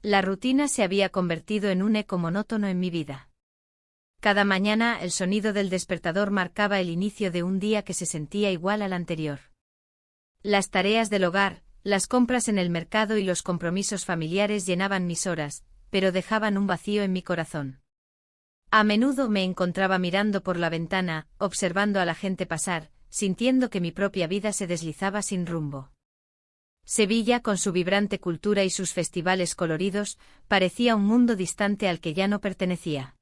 La rutina se había convertido en un eco monótono en mi vida. Cada mañana el sonido del despertador marcaba el inicio de un día que se sentía igual al anterior. Las tareas del hogar, las compras en el mercado y los compromisos familiares llenaban mis horas, pero dejaban un vacío en mi corazón. A menudo me encontraba mirando por la ventana, observando a la gente pasar, sintiendo que mi propia vida se deslizaba sin rumbo. Sevilla, con su vibrante cultura y sus festivales coloridos, parecía un mundo distante al que ya no pertenecía.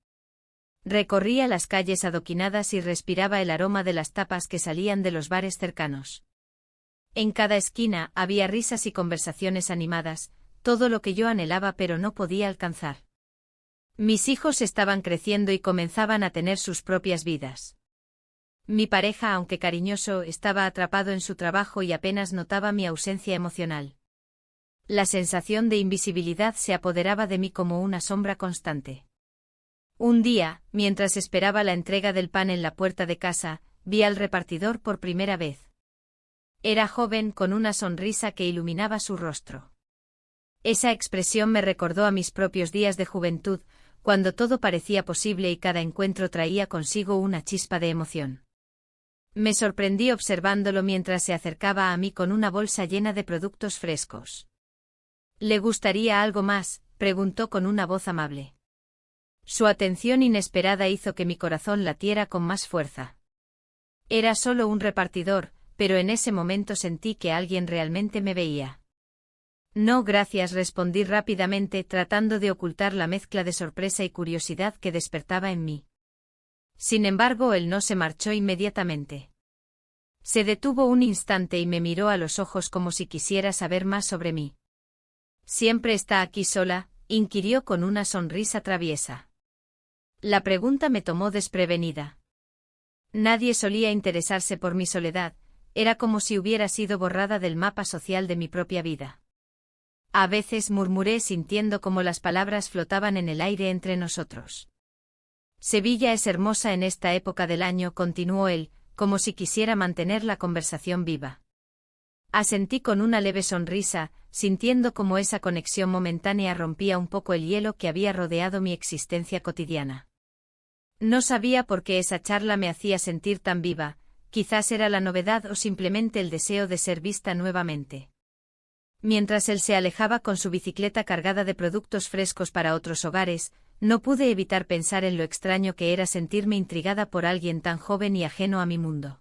Recorría las calles adoquinadas y respiraba el aroma de las tapas que salían de los bares cercanos. En cada esquina había risas y conversaciones animadas, todo lo que yo anhelaba pero no podía alcanzar. Mis hijos estaban creciendo y comenzaban a tener sus propias vidas. Mi pareja, aunque cariñoso, estaba atrapado en su trabajo y apenas notaba mi ausencia emocional. La sensación de invisibilidad se apoderaba de mí como una sombra constante. Un día, mientras esperaba la entrega del pan en la puerta de casa, vi al repartidor por primera vez. Era joven, con una sonrisa que iluminaba su rostro. Esa expresión me recordó a mis propios días de juventud, cuando todo parecía posible y cada encuentro traía consigo una chispa de emoción. Me sorprendí observándolo mientras se acercaba a mí con una bolsa llena de productos frescos. ¿Le gustaría algo más?, preguntó con una voz amable. Su atención inesperada hizo que mi corazón latiera con más fuerza. Era solo un repartidor, pero en ese momento sentí que alguien realmente me veía. No, gracias, respondí rápidamente, tratando de ocultar la mezcla de sorpresa y curiosidad que despertaba en mí. Sin embargo, él no se marchó inmediatamente. Se detuvo un instante y me miró a los ojos como si quisiera saber más sobre mí. ¿Siempre está aquí sola?, inquirió con una sonrisa traviesa. La pregunta me tomó desprevenida. Nadie solía interesarse por mi soledad, era como si hubiera sido borrada del mapa social de mi propia vida. A veces, murmuré sintiendo como las palabras flotaban en el aire entre nosotros. Sevilla es hermosa en esta época del año, continuó él, como si quisiera mantener la conversación viva. Asentí con una leve sonrisa, sintiendo como esa conexión momentánea rompía un poco el hielo que había rodeado mi existencia cotidiana. No sabía por qué esa charla me hacía sentir tan viva, quizás era la novedad o simplemente el deseo de ser vista nuevamente. Mientras él se alejaba con su bicicleta cargada de productos frescos para otros hogares, no pude evitar pensar en lo extraño que era sentirme intrigada por alguien tan joven y ajeno a mi mundo.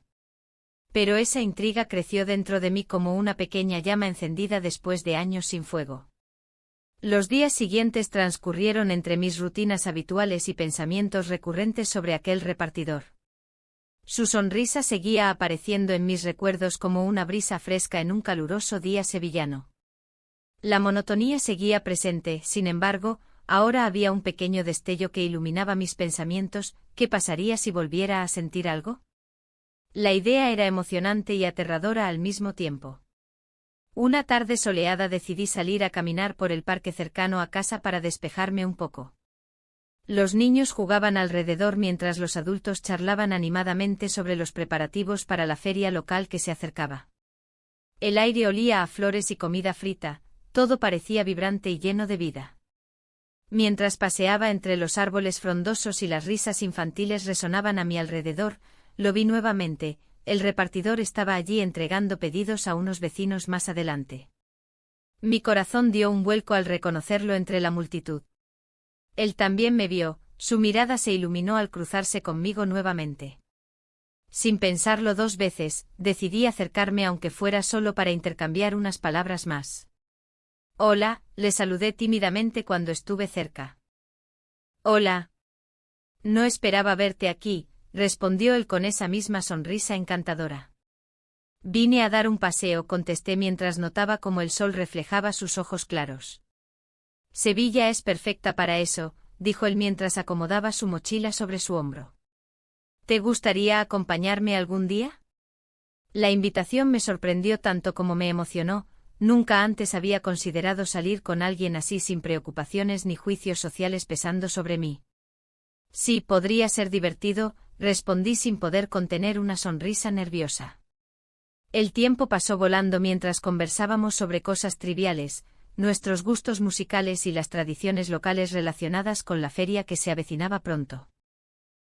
Pero esa intriga creció dentro de mí como una pequeña llama encendida después de años sin fuego. Los días siguientes transcurrieron entre mis rutinas habituales y pensamientos recurrentes sobre aquel repartidor. Su sonrisa seguía apareciendo en mis recuerdos como una brisa fresca en un caluroso día sevillano. La monotonía seguía presente, sin embargo, ahora había un pequeño destello que iluminaba mis pensamientos. ¿Qué pasaría si volviera a sentir algo? La idea era emocionante y aterradora al mismo tiempo. Una tarde soleada decidí salir a caminar por el parque cercano a casa para despejarme un poco. Los niños jugaban alrededor mientras los adultos charlaban animadamente sobre los preparativos para la feria local que se acercaba. El aire olía a flores y comida frita, todo parecía vibrante y lleno de vida. Mientras paseaba entre los árboles frondosos y las risas infantiles resonaban a mi alrededor, lo vi nuevamente. El repartidor estaba allí entregando pedidos a unos vecinos más adelante. Mi corazón dio un vuelco al reconocerlo entre la multitud. Él también me vio, su mirada se iluminó al cruzarse conmigo nuevamente. Sin pensarlo dos veces, decidí acercarme aunque fuera solo para intercambiar unas palabras más. Hola, le saludé tímidamente cuando estuve cerca. Hola. No esperaba verte aquí, respondió él con esa misma sonrisa encantadora. Vine a dar un paseo, contesté mientras notaba cómo el sol reflejaba sus ojos claros. Sevilla es perfecta para eso, dijo él mientras acomodaba su mochila sobre su hombro. ¿Te gustaría acompañarme algún día? La invitación me sorprendió tanto como me emocionó. Nunca antes había considerado salir con alguien así sin preocupaciones ni juicios sociales pesando sobre mí. Sí, podría ser divertido, respondí sin poder contener una sonrisa nerviosa. El tiempo pasó volando mientras conversábamos sobre cosas triviales, nuestros gustos musicales y las tradiciones locales relacionadas con la feria que se avecinaba pronto.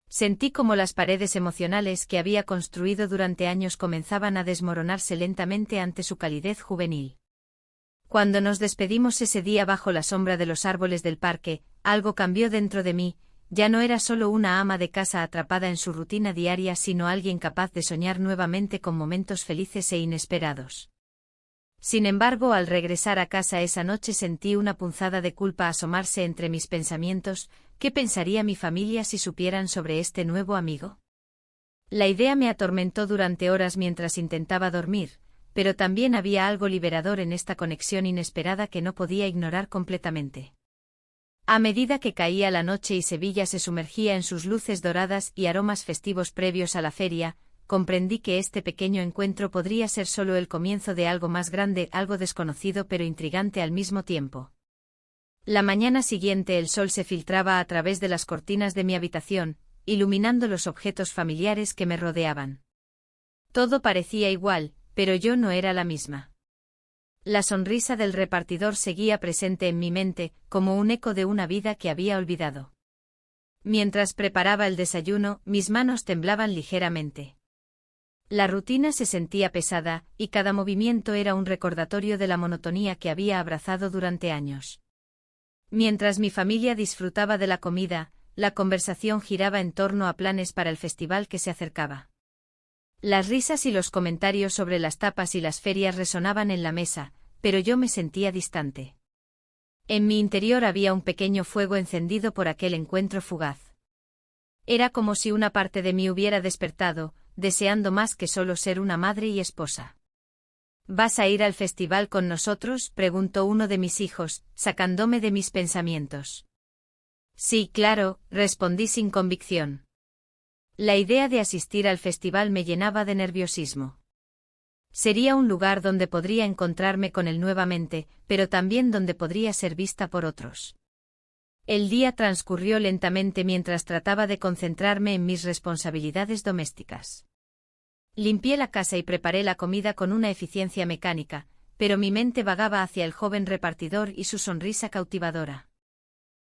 Sentí como las paredes emocionales que había construido durante años comenzaban a desmoronarse lentamente ante su calidez juvenil. Cuando nos despedimos ese día bajo la sombra de los árboles del parque, algo cambió dentro de mí. Ya no era solo una ama de casa atrapada en su rutina diaria, sino alguien capaz de soñar nuevamente con momentos felices e inesperados. Sin embargo, al regresar a casa esa noche sentí una punzada de culpa asomarse entre mis pensamientos. ¿Qué pensaría mi familia si supieran sobre este nuevo amigo? La idea me atormentó durante horas mientras intentaba dormir, pero también había algo liberador en esta conexión inesperada que no podía ignorar completamente. A medida que caía la noche y Sevilla se sumergía en sus luces doradas y aromas festivos previos a la feria, comprendí que este pequeño encuentro podría ser solo el comienzo de algo más grande, algo desconocido pero intrigante al mismo tiempo. La mañana siguiente el sol se filtraba a través de las cortinas de mi habitación, iluminando los objetos familiares que me rodeaban. Todo parecía igual, pero yo no era la misma. La sonrisa del repartidor seguía presente en mi mente, como un eco de una vida que había olvidado. Mientras preparaba el desayuno, mis manos temblaban ligeramente. La rutina se sentía pesada, y cada movimiento era un recordatorio de la monotonía que había abrazado durante años. Mientras mi familia disfrutaba de la comida, la conversación giraba en torno a planes para el festival que se acercaba. Las risas y los comentarios sobre las tapas y las ferias resonaban en la mesa, pero yo me sentía distante. En mi interior había un pequeño fuego encendido por aquel encuentro fugaz. Era como si una parte de mí hubiera despertado, deseando más que solo ser una madre y esposa. ¿Vas a ir al festival con nosotros?, preguntó uno de mis hijos, sacándome de mis pensamientos. Sí, claro, respondí sin convicción. La idea de asistir al festival me llenaba de nerviosismo. Sería un lugar donde podría encontrarme con él nuevamente, pero también donde podría ser vista por otros. El día transcurrió lentamente mientras trataba de concentrarme en mis responsabilidades domésticas. Limpié la casa y preparé la comida con una eficiencia mecánica, pero mi mente vagaba hacia el joven repartidor y su sonrisa cautivadora.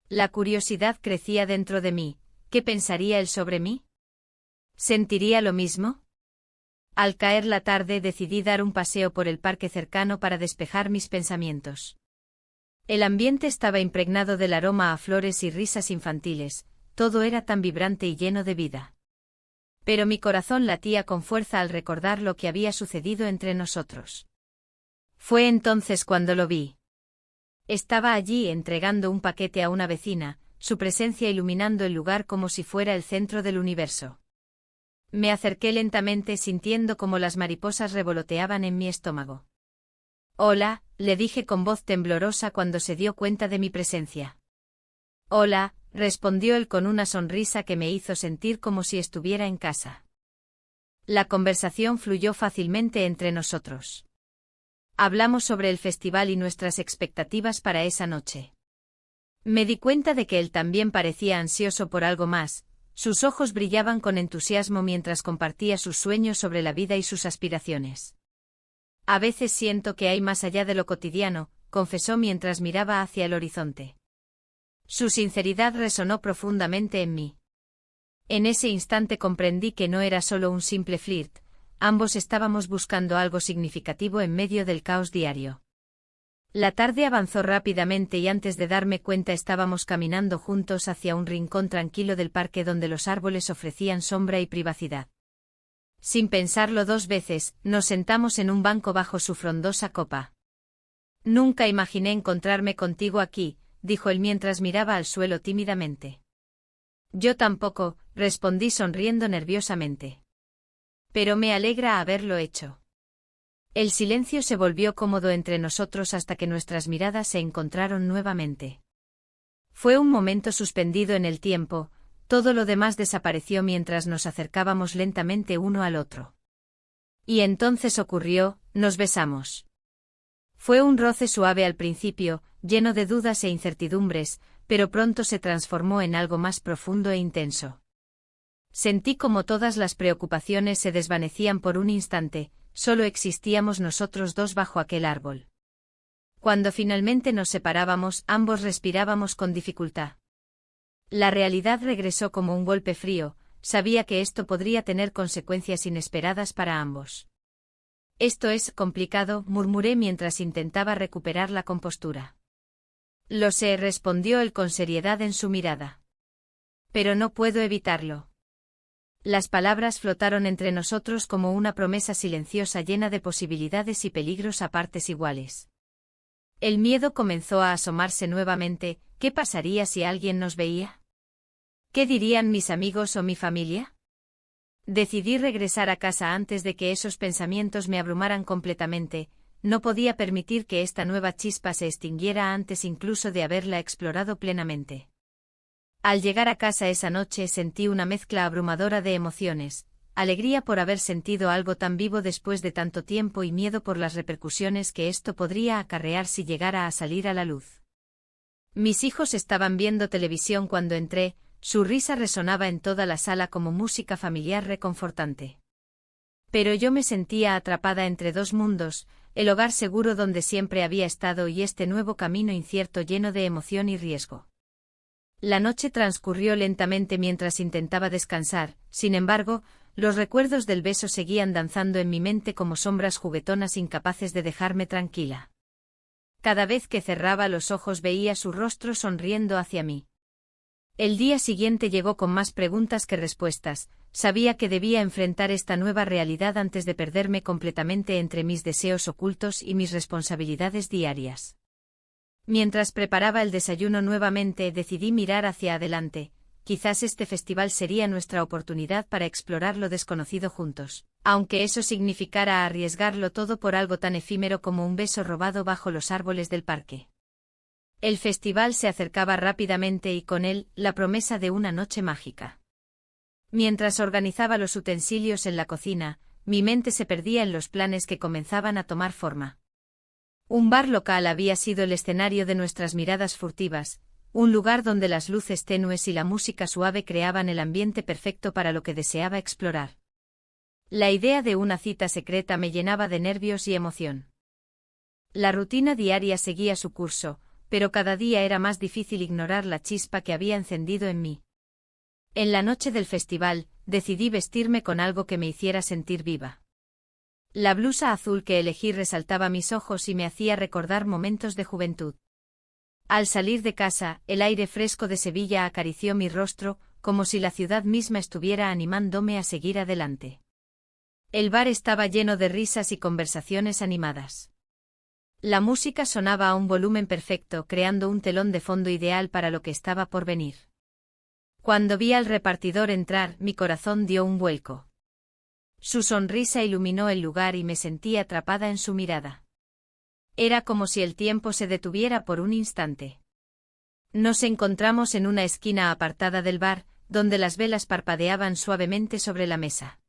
La curiosidad crecía dentro de mí. ¿Qué pensaría él sobre mí? ¿Sentiría lo mismo? Al caer la tarde decidí dar un paseo por el parque cercano para despejar mis pensamientos. El ambiente estaba impregnado del aroma a flores y risas infantiles, todo era tan vibrante y lleno de vida. Pero mi corazón latía con fuerza al recordar lo que había sucedido entre nosotros. Fue entonces cuando lo vi. Estaba allí entregando un paquete a una vecina, su presencia iluminando el lugar como si fuera el centro del universo. Me acerqué lentamente sintiendo como las mariposas revoloteaban en mi estómago. Hola, le dije con voz temblorosa cuando se dio cuenta de mi presencia. Hola, respondió él con una sonrisa que me hizo sentir como si estuviera en casa. La conversación fluyó fácilmente entre nosotros. Hablamos sobre el festival y nuestras expectativas para esa noche. Me di cuenta de que él también parecía ansioso por algo más. Sus ojos brillaban con entusiasmo mientras compartía sus sueños sobre la vida y sus aspiraciones. A veces siento que hay más allá de lo cotidiano, confesó mientras miraba hacia el horizonte. Su sinceridad resonó profundamente en mí. En ese instante comprendí que no era solo un simple flirt, ambos estábamos buscando algo significativo en medio del caos diario. La tarde avanzó rápidamente y antes de darme cuenta estábamos caminando juntos hacia un rincón tranquilo del parque donde los árboles ofrecían sombra y privacidad. Sin pensarlo dos veces, nos sentamos en un banco bajo su frondosa copa. Nunca imaginé encontrarme contigo aquí, dijo él mientras miraba al suelo tímidamente. Yo tampoco, respondí sonriendo nerviosamente. Pero me alegra haberlo hecho. El silencio se volvió cómodo entre nosotros hasta que nuestras miradas se encontraron nuevamente. Fue un momento suspendido en el tiempo, todo lo demás desapareció mientras nos acercábamos lentamente uno al otro. Y entonces ocurrió, nos besamos. Fue un roce suave al principio, lleno de dudas e incertidumbres, pero pronto se transformó en algo más profundo e intenso. Sentí como todas las preocupaciones se desvanecían por un instante. Solo existíamos nosotros dos bajo aquel árbol. Cuando finalmente nos separábamos, ambos respirábamos con dificultad. La realidad regresó como un golpe frío, sabía que esto podría tener consecuencias inesperadas para ambos. Esto es complicado, murmuré mientras intentaba recuperar la compostura. Lo sé, respondió él con seriedad en su mirada. Pero no puedo evitarlo. Las palabras flotaron entre nosotros como una promesa silenciosa llena de posibilidades y peligros a partes iguales. El miedo comenzó a asomarse nuevamente. ¿Qué pasaría si alguien nos veía? ¿Qué dirían mis amigos o mi familia? Decidí regresar a casa antes de que esos pensamientos me abrumaran completamente. No podía permitir que esta nueva chispa se extinguiera antes incluso de haberla explorado plenamente. Al llegar a casa esa noche sentí una mezcla abrumadora de emociones, alegría por haber sentido algo tan vivo después de tanto tiempo y miedo por las repercusiones que esto podría acarrear si llegara a salir a la luz. Mis hijos estaban viendo televisión cuando entré, su risa resonaba en toda la sala como música familiar reconfortante. Pero yo me sentía atrapada entre dos mundos, el hogar seguro donde siempre había estado y este nuevo camino incierto lleno de emoción y riesgo. La noche transcurrió lentamente mientras intentaba descansar, sin embargo, los recuerdos del beso seguían danzando en mi mente como sombras juguetonas incapaces de dejarme tranquila. Cada vez que cerraba los ojos veía su rostro sonriendo hacia mí. El día siguiente llegó con más preguntas que respuestas, sabía que debía enfrentar esta nueva realidad antes de perderme completamente entre mis deseos ocultos y mis responsabilidades diarias. Mientras preparaba el desayuno nuevamente decidí mirar hacia adelante, quizás este festival sería nuestra oportunidad para explorar lo desconocido juntos, aunque eso significara arriesgarlo todo por algo tan efímero como un beso robado bajo los árboles del parque. El festival se acercaba rápidamente y con él, la promesa de una noche mágica. Mientras organizaba los utensilios en la cocina, mi mente se perdía en los planes que comenzaban a tomar forma. Un bar local había sido el escenario de nuestras miradas furtivas, un lugar donde las luces tenues y la música suave creaban el ambiente perfecto para lo que deseaba explorar. La idea de una cita secreta me llenaba de nervios y emoción. La rutina diaria seguía su curso, pero cada día era más difícil ignorar la chispa que había encendido en mí. En la noche del festival, decidí vestirme con algo que me hiciera sentir viva. La blusa azul que elegí resaltaba mis ojos y me hacía recordar momentos de juventud. Al salir de casa, el aire fresco de Sevilla acarició mi rostro, como si la ciudad misma estuviera animándome a seguir adelante. El bar estaba lleno de risas y conversaciones animadas. La música sonaba a un volumen perfecto, creando un telón de fondo ideal para lo que estaba por venir. Cuando vi al repartidor entrar, mi corazón dio un vuelco. Su sonrisa iluminó el lugar y me sentí atrapada en su mirada. Era como si el tiempo se detuviera por un instante. Nos encontramos en una esquina apartada del bar, donde las velas parpadeaban suavemente sobre la mesa.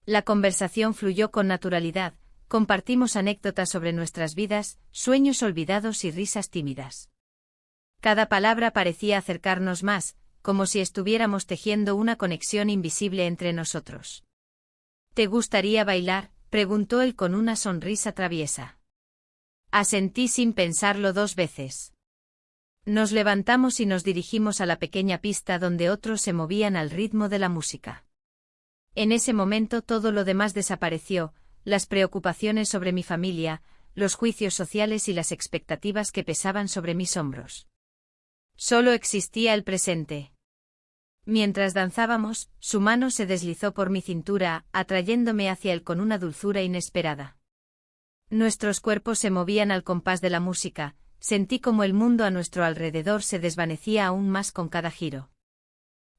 La conversación fluyó con naturalidad, compartimos anécdotas sobre nuestras vidas, sueños olvidados y risas tímidas. Cada palabra parecía acercarnos más, como si estuviéramos tejiendo una conexión invisible entre nosotros. ¿Te gustaría bailar?, preguntó él con una sonrisa traviesa. Asentí sin pensarlo dos veces. Nos levantamos y nos dirigimos a la pequeña pista donde otros se movían al ritmo de la música. En ese momento todo lo demás desapareció, las preocupaciones sobre mi familia, los juicios sociales y las expectativas que pesaban sobre mis hombros. Solo existía el presente. Mientras danzábamos, su mano se deslizó por mi cintura, atrayéndome hacia él con una dulzura inesperada. Nuestros cuerpos se movían al compás de la música, sentí como el mundo a nuestro alrededor se desvanecía aún más con cada giro.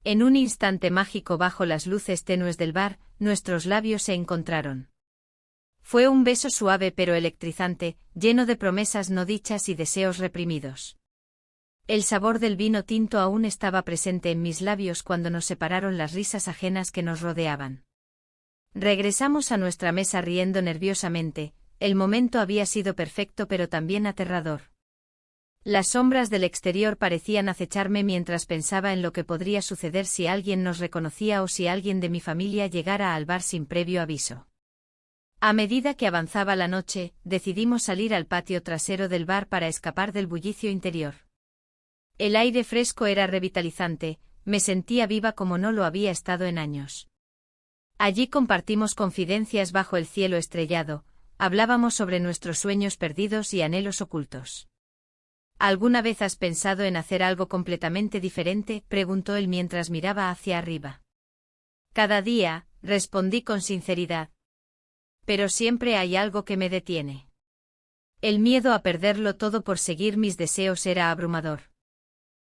En un instante mágico bajo las luces tenues del bar, nuestros labios se encontraron. Fue un beso suave pero electrizante, lleno de promesas no dichas y deseos reprimidos. El sabor del vino tinto aún estaba presente en mis labios cuando nos separaron las risas ajenas que nos rodeaban. Regresamos a nuestra mesa riendo nerviosamente, el momento había sido perfecto pero también aterrador. Las sombras del exterior parecían acecharme mientras pensaba en lo que podría suceder si alguien nos reconocía o si alguien de mi familia llegara al bar sin previo aviso. A medida que avanzaba la noche, decidimos salir al patio trasero del bar para escapar del bullicio interior. El aire fresco era revitalizante, me sentía viva como no lo había estado en años. Allí compartimos confidencias bajo el cielo estrellado, hablábamos sobre nuestros sueños perdidos y anhelos ocultos. ¿Alguna vez has pensado en hacer algo completamente diferente?, preguntó él mientras miraba hacia arriba. Cada día, respondí con sinceridad. Pero siempre hay algo que me detiene. El miedo a perderlo todo por seguir mis deseos era abrumador.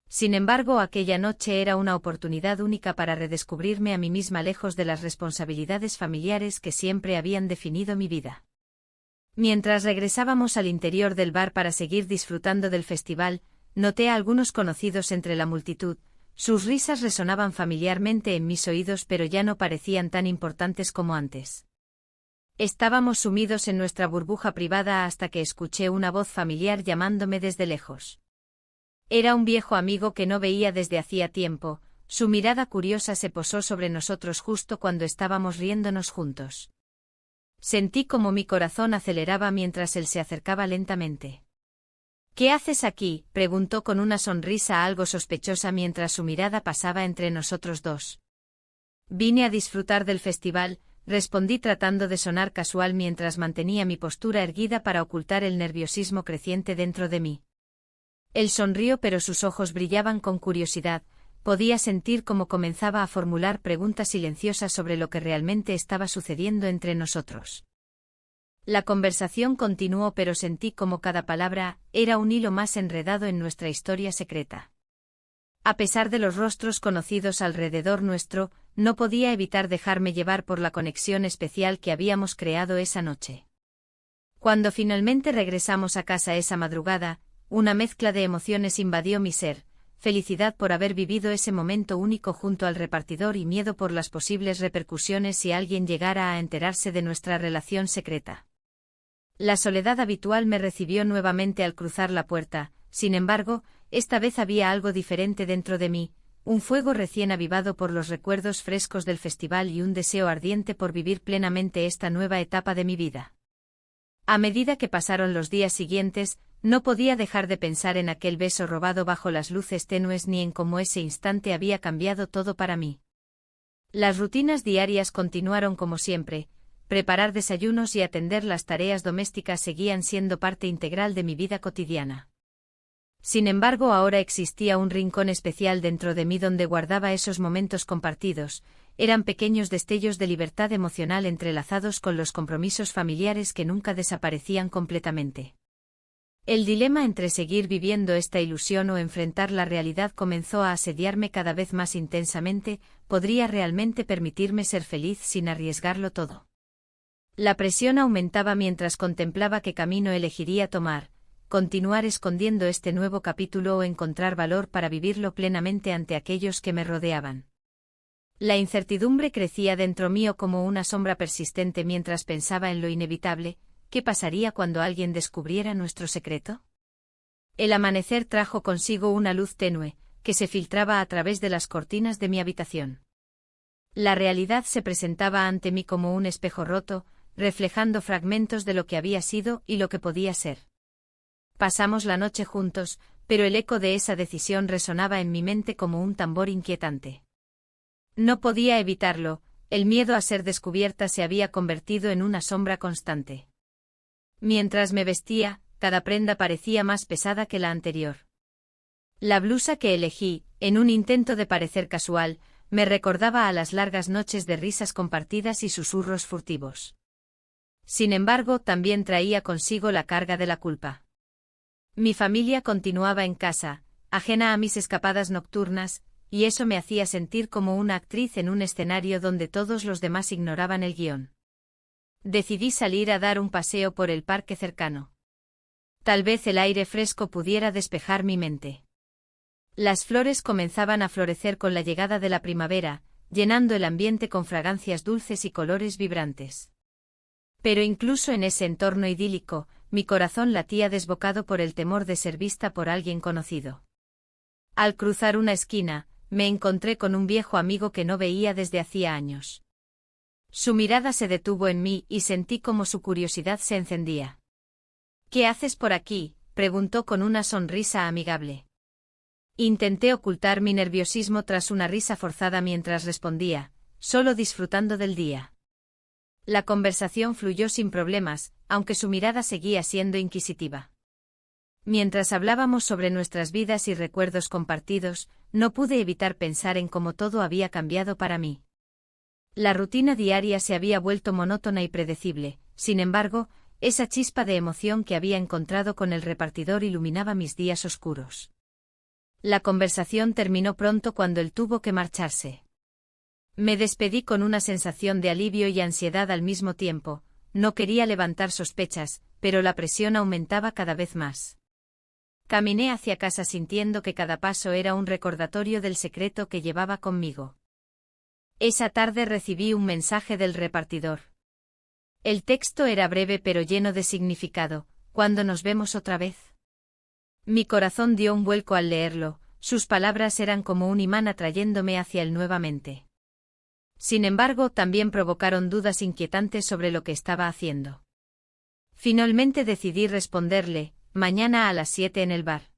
Sin embargo, aquella noche era una oportunidad única para redescubrirme a mí misma lejos de las responsabilidades familiares que siempre habían definido mi vida. Mientras regresábamos al interior del bar para seguir disfrutando del festival, noté a algunos conocidos entre la multitud. Sus risas resonaban familiarmente en mis oídos, pero ya no parecían tan importantes como antes. Estábamos sumidos en nuestra burbuja privada hasta que escuché una voz familiar llamándome desde lejos. Era un viejo amigo que no veía desde hacía tiempo, su mirada curiosa se posó sobre nosotros justo cuando estábamos riéndonos juntos. Sentí como mi corazón aceleraba mientras él se acercaba lentamente. «¿Qué haces aquí?», preguntó con una sonrisa algo sospechosa mientras su mirada pasaba entre nosotros dos. «Vine a disfrutar del festival», respondí tratando de sonar casual mientras mantenía mi postura erguida para ocultar el nerviosismo creciente dentro de mí. Él sonrió, pero sus ojos brillaban con curiosidad, podía sentir cómo comenzaba a formular preguntas silenciosas sobre lo que realmente estaba sucediendo entre nosotros. La conversación continuó, pero sentí como cada palabra era un hilo más enredado en nuestra historia secreta. A pesar de los rostros conocidos alrededor nuestro, no podía evitar dejarme llevar por la conexión especial que habíamos creado esa noche. Cuando finalmente regresamos a casa esa madrugada, una mezcla de emociones invadió mi ser, felicidad por haber vivido ese momento único junto al repartidor y miedo por las posibles repercusiones si alguien llegara a enterarse de nuestra relación secreta. La soledad habitual me recibió nuevamente al cruzar la puerta, sin embargo, esta vez había algo diferente dentro de mí, un fuego recién avivado por los recuerdos frescos del festival y un deseo ardiente por vivir plenamente esta nueva etapa de mi vida. A medida que pasaron los días siguientes, no podía dejar de pensar en aquel beso robado bajo las luces tenues ni en cómo ese instante había cambiado todo para mí. Las rutinas diarias continuaron como siempre, preparar desayunos y atender las tareas domésticas seguían siendo parte integral de mi vida cotidiana. Sin embargo, ahora existía un rincón especial dentro de mí donde guardaba esos momentos compartidos, eran pequeños destellos de libertad emocional entrelazados con los compromisos familiares que nunca desaparecían completamente. El dilema entre seguir viviendo esta ilusión o enfrentar la realidad comenzó a asediarme cada vez más intensamente. ¿Podría realmente permitirme ser feliz sin arriesgarlo todo? La presión aumentaba mientras contemplaba qué camino elegiría tomar, continuar escondiendo este nuevo capítulo o encontrar valor para vivirlo plenamente ante aquellos que me rodeaban. La incertidumbre crecía dentro mío como una sombra persistente mientras pensaba en lo inevitable. ¿Qué pasaría cuando alguien descubriera nuestro secreto? El amanecer trajo consigo una luz tenue, que se filtraba a través de las cortinas de mi habitación. La realidad se presentaba ante mí como un espejo roto, reflejando fragmentos de lo que había sido y lo que podía ser. Pasamos la noche juntos, pero el eco de esa decisión resonaba en mi mente como un tambor inquietante. No podía evitarlo, el miedo a ser descubierta se había convertido en una sombra constante. Mientras me vestía, cada prenda parecía más pesada que la anterior. La blusa que elegí, en un intento de parecer casual, me recordaba a las largas noches de risas compartidas y susurros furtivos. Sin embargo, también traía consigo la carga de la culpa. Mi familia continuaba en casa, ajena a mis escapadas nocturnas, y eso me hacía sentir como una actriz en un escenario donde todos los demás ignoraban el guión. Decidí salir a dar un paseo por el parque cercano. Tal vez el aire fresco pudiera despejar mi mente. Las flores comenzaban a florecer con la llegada de la primavera, llenando el ambiente con fragancias dulces y colores vibrantes. Pero incluso en ese entorno idílico, mi corazón latía desbocado por el temor de ser vista por alguien conocido. Al cruzar una esquina, me encontré con un viejo amigo que no veía desde hacía años. Su mirada se detuvo en mí y sentí como su curiosidad se encendía. «¿Qué haces por aquí?», preguntó con una sonrisa amigable. Intenté ocultar mi nerviosismo tras una risa forzada mientras respondía, «Solo disfrutando del día». La conversación fluyó sin problemas, aunque su mirada seguía siendo inquisitiva. Mientras hablábamos sobre nuestras vidas y recuerdos compartidos, no pude evitar pensar en cómo todo había cambiado para mí. La rutina diaria se había vuelto monótona y predecible, sin embargo, esa chispa de emoción que había encontrado con el repartidor iluminaba mis días oscuros. La conversación terminó pronto cuando él tuvo que marcharse. Me despedí con una sensación de alivio y ansiedad al mismo tiempo. No quería levantar sospechas, pero la presión aumentaba cada vez más. Caminé hacia casa sintiendo que cada paso era un recordatorio del secreto que llevaba conmigo. Esa tarde recibí un mensaje del repartidor. El texto era breve pero lleno de significado. «¿Cuándo nos vemos otra vez?». Mi corazón dio un vuelco al leerlo, sus palabras eran como un imán atrayéndome hacia él nuevamente. Sin embargo, también provocaron dudas inquietantes sobre lo que estaba haciendo. Finalmente decidí responderle, «Mañana a las 7 en el bar».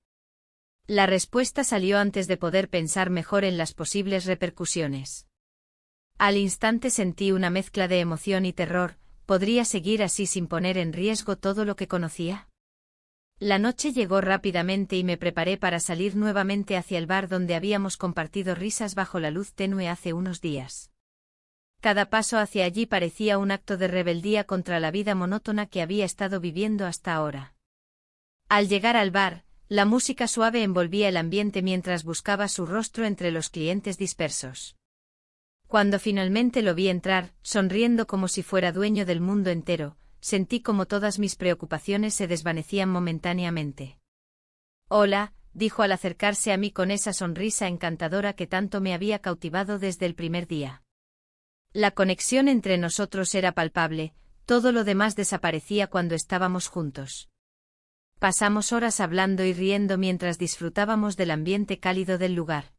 La respuesta salió antes de poder pensar mejor en las posibles repercusiones. Al instante sentí una mezcla de emoción y terror. ¿Podría seguir así sin poner en riesgo todo lo que conocía? La noche llegó rápidamente y me preparé para salir nuevamente hacia el bar donde habíamos compartido risas bajo la luz tenue hace unos días. Cada paso hacia allí parecía un acto de rebeldía contra la vida monótona que había estado viviendo hasta ahora. Al llegar al bar, la música suave envolvía el ambiente mientras buscaba su rostro entre los clientes dispersos. Cuando finalmente lo vi entrar, sonriendo como si fuera dueño del mundo entero, sentí como todas mis preocupaciones se desvanecían momentáneamente. «Hola», dijo al acercarse a mí con esa sonrisa encantadora que tanto me había cautivado desde el primer día. La conexión entre nosotros era palpable, todo lo demás desaparecía cuando estábamos juntos. Pasamos horas hablando y riendo mientras disfrutábamos del ambiente cálido del lugar.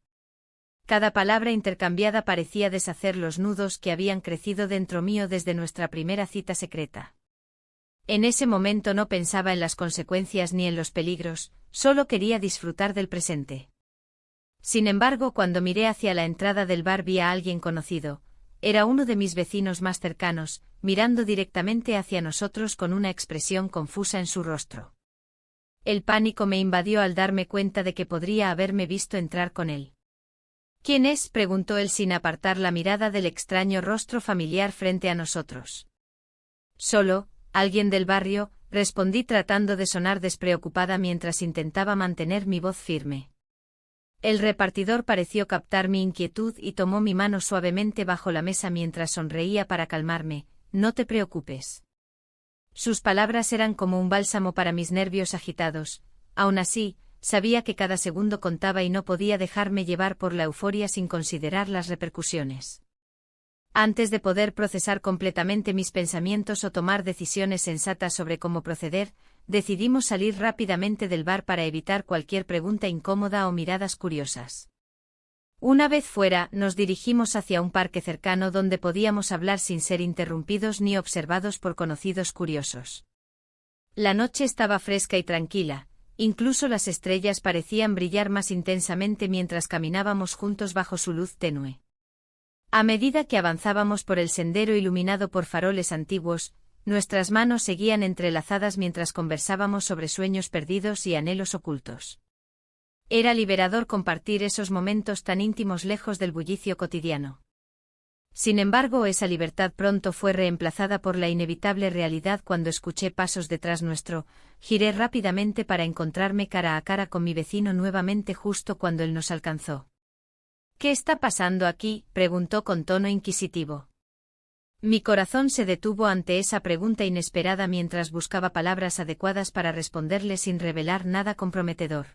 Cada palabra intercambiada parecía deshacer los nudos que habían crecido dentro mío desde nuestra primera cita secreta. En ese momento no pensaba en las consecuencias ni en los peligros, solo quería disfrutar del presente. Sin embargo, cuando miré hacia la entrada del bar vi a alguien conocido. Era uno de mis vecinos más cercanos, mirando directamente hacia nosotros con una expresión confusa en su rostro. El pánico me invadió al darme cuenta de que podría haberme visto entrar con él. «¿Quién es?», preguntó él sin apartar la mirada del extraño rostro familiar frente a nosotros. «Solo, alguien del barrio», respondí tratando de sonar despreocupada mientras intentaba mantener mi voz firme. El repartidor pareció captar mi inquietud y tomó mi mano suavemente bajo la mesa mientras sonreía para calmarme. «No te preocupes». Sus palabras eran como un bálsamo para mis nervios agitados. Aún así, sabía que cada segundo contaba y no podía dejarme llevar por la euforia sin considerar las repercusiones. Antes de poder procesar completamente mis pensamientos o tomar decisiones sensatas sobre cómo proceder, decidimos salir rápidamente del bar para evitar cualquier pregunta incómoda o miradas curiosas. Una vez fuera, nos dirigimos hacia un parque cercano donde podíamos hablar sin ser interrumpidos ni observados por conocidos curiosos. La noche estaba fresca y tranquila. Incluso las estrellas parecían brillar más intensamente mientras caminábamos juntos bajo su luz tenue. A medida que avanzábamos por el sendero iluminado por faroles antiguos, nuestras manos seguían entrelazadas mientras conversábamos sobre sueños perdidos y anhelos ocultos. Era liberador compartir esos momentos tan íntimos lejos del bullicio cotidiano. Sin embargo, esa libertad pronto fue reemplazada por la inevitable realidad cuando escuché pasos detrás nuestro. Giré rápidamente para encontrarme cara a cara con mi vecino nuevamente justo cuando él nos alcanzó. «¿Qué está pasando aquí?», preguntó con tono inquisitivo. Mi corazón se detuvo ante esa pregunta inesperada mientras buscaba palabras adecuadas para responderle sin revelar nada comprometedor.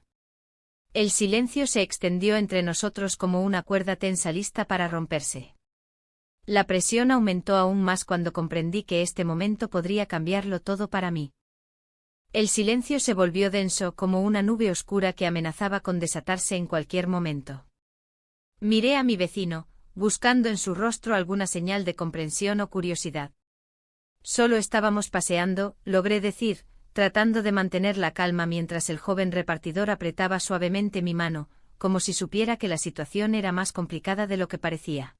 El silencio se extendió entre nosotros como una cuerda tensa lista para romperse. La presión aumentó aún más cuando comprendí que este momento podría cambiarlo todo para mí. El silencio se volvió denso como una nube oscura que amenazaba con desatarse en cualquier momento. Miré a mi vecino, buscando en su rostro alguna señal de comprensión o curiosidad. Solo estábamos paseando, logré decir, tratando de mantener la calma mientras el joven repartidor apretaba suavemente mi mano, como si supiera que la situación era más complicada de lo que parecía.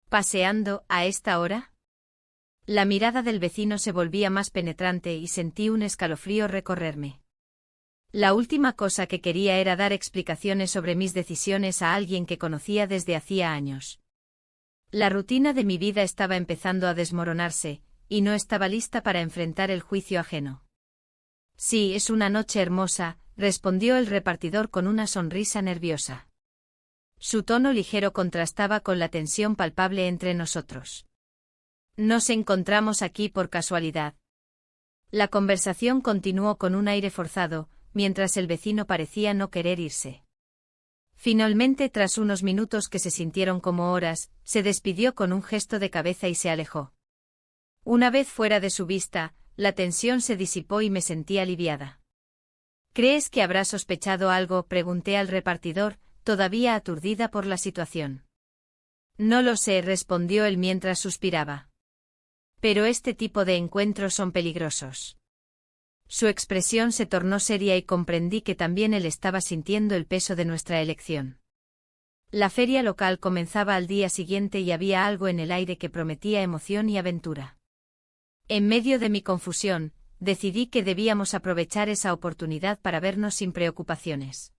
¿Paseando, a esta hora? La mirada del vecino se volvía más penetrante y sentí un escalofrío recorrerme. La última cosa que quería era dar explicaciones sobre mis decisiones a alguien que conocía desde hacía años. La rutina de mi vida estaba empezando a desmoronarse, y no estaba lista para enfrentar el juicio ajeno. Sí, es una noche hermosa, respondió el repartidor con una sonrisa nerviosa. Su tono ligero contrastaba con la tensión palpable entre nosotros. Nos encontramos aquí por casualidad. La conversación continuó con un aire forzado, mientras el vecino parecía no querer irse. Finalmente, tras unos minutos que se sintieron como horas, se despidió con un gesto de cabeza y se alejó. Una vez fuera de su vista, la tensión se disipó y me sentí aliviada. ¿Crees que habrá sospechado algo?, pregunté al repartidor, todavía aturdida por la situación. No lo sé, respondió él mientras suspiraba. Pero este tipo de encuentros son peligrosos. Su expresión se tornó seria y comprendí que también él estaba sintiendo el peso de nuestra elección. La feria local comenzaba al día siguiente y había algo en el aire que prometía emoción y aventura. En medio de mi confusión, decidí que debíamos aprovechar esa oportunidad para vernos sin preocupaciones.